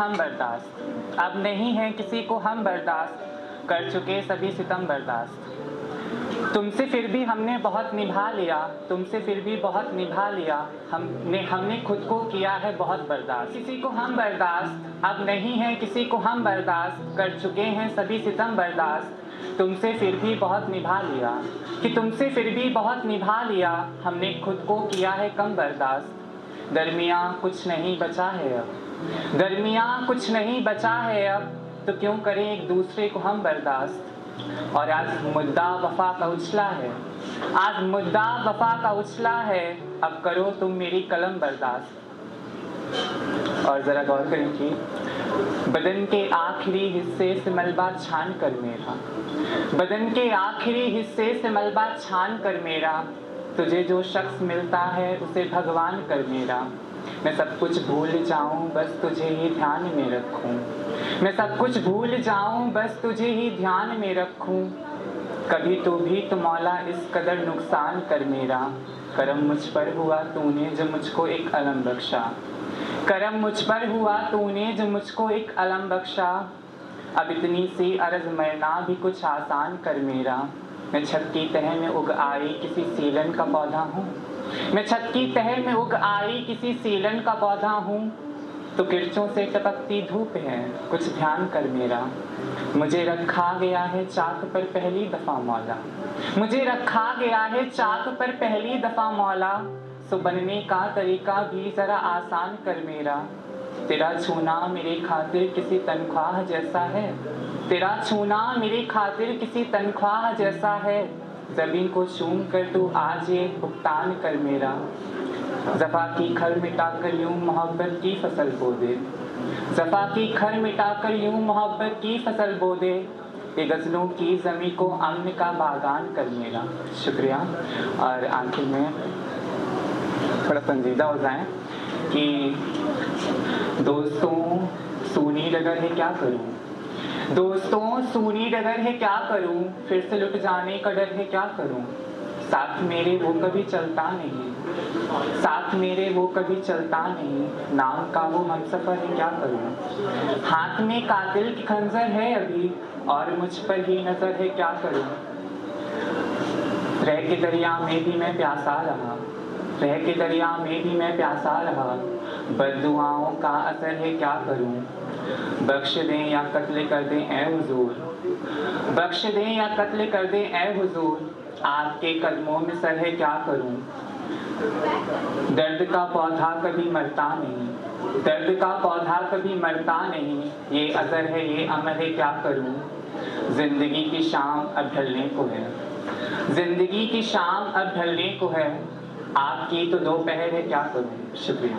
हम बर्दाश्त, अब नहीं है किसी को हम बर्दाश्त, कर चुके सभी सितम बर्दाश्त। तुमसे फिर भी हमने बहुत निभा लिया, तुमसे फिर भी बहुत निभा लिया, हमने खुद को किया है बहुत बर्दाश्त। किसी को हम बर्दाश्त, अब नहीं है किसी को हम बर्दाश्त, कर चुके हैं सभी सितम बर्दाश्त। तुमसे फिर भी बहुत निभा लिया, कि तुमसे फिर भी बहुत निभा लिया, हमने खुद को किया है कम बर्दाश्त। दरमियाँ कुछ नहीं बचा है अब, दरमियाँ कुछ नहीं बचा है अब, तो क्यों करें एक दूसरे को हम बर्दाश्त। और आज मुद्दा वफा का उछला है, आज मुद्दा वफा का उछला है, अब करो तुम मेरी कलम बर्दाश्त। और ज़रा गौर करें कि बदन के आखिरी हिस्से से मलबा छान कर मेरा, बदन के आखिरी हिस्से से मलबा छान कर मेरा, तुझे जो शख्स मिलता है उसे भगवान कर मेरा। मैं सब कुछ भूल जाऊं बस तुझे ही ध्यान में रखूं, मैं सब कुछ भूल जाऊं बस तुझे ही ध्यान में रखूं। कभी तो भी तो मौला इस कदर नुकसान कर मेरा, करम मुझ पर हुआ तूने जो मुझको एक अलम बख्शा, करम मुझ पर हुआ तूने जो मुझको एक अलम बख्शा। अब इतनी सी अर्ज़ मरना भी कुछ आसान कर मेरा, मैं छत की तह में उग आई किसी सीलन का पौधा हूँ, मैं छत की तह में उग आई किसी सीलन का पौधा हूँ। तो किरचों से टपकती धूप है कुछ ध्यान कर मेरा, मुझे रखा गया है चाक पर पहली दफ़ा मौला, मुझे रखा गया है चाक पर पहली दफ़ा मौला। सो बनने का तरीका भी ज़रा आसान कर मेरा, तेरा छूना मेरे खातिर किसी तनख्वाह जैसा है, तेरा छूना मेरे खातिर किसी तनख्वाह जैसा है। ज़मीन को चूम कर तू आज ये भुगतान कर मेरा, ज़फ़ा की खर मिटा कर यूँ मोहब्बत की फसल बो दे, ज़फ़ा की खर मिटा कर यूँ मोहब्बत की फसल बो दे। ये गज़लों की ज़मीं को अम्न का बागान कर मेरा। शुक्रिया। और आखिर में थोड़ा संजीदा हो जाएं कि दोस्तों सूनी डगर है क्या करूं, दोस्तों सूनी डगर है क्या करूं, फिर से लुट जाने का डर है क्या करूं। साथ मेरे वो कभी चलता नहीं, साथ मेरे वो कभी चलता नहीं, नाम का वो हमसफर है क्या करूं। हाथ में कातिल की खंजर है अभी और मुझ पर ही नजर है क्या करूं। रह के दरिया में भी मैं प्यासा रहा, रह के दरिया में भी मैं प्यासा रहा, बद्दुआओं का असर है क्या करूं। बख्श दें या कत्ल कर दें ए हुजूर, बख्श दें या कत्ल कर दें ए हुजूर, आपके कदमों में सर है क्या करूं। दर्द का पौधा कभी मरता नहीं, दर्द का पौधा कभी मरता नहीं, ये असर है ये अमर है क्या करूं। जिंदगी की शाम अब ढलने को है, जिंदगी की शाम अब ढलने को है, आपकी तो दोपहर है क्या करूं। शुक्रिया।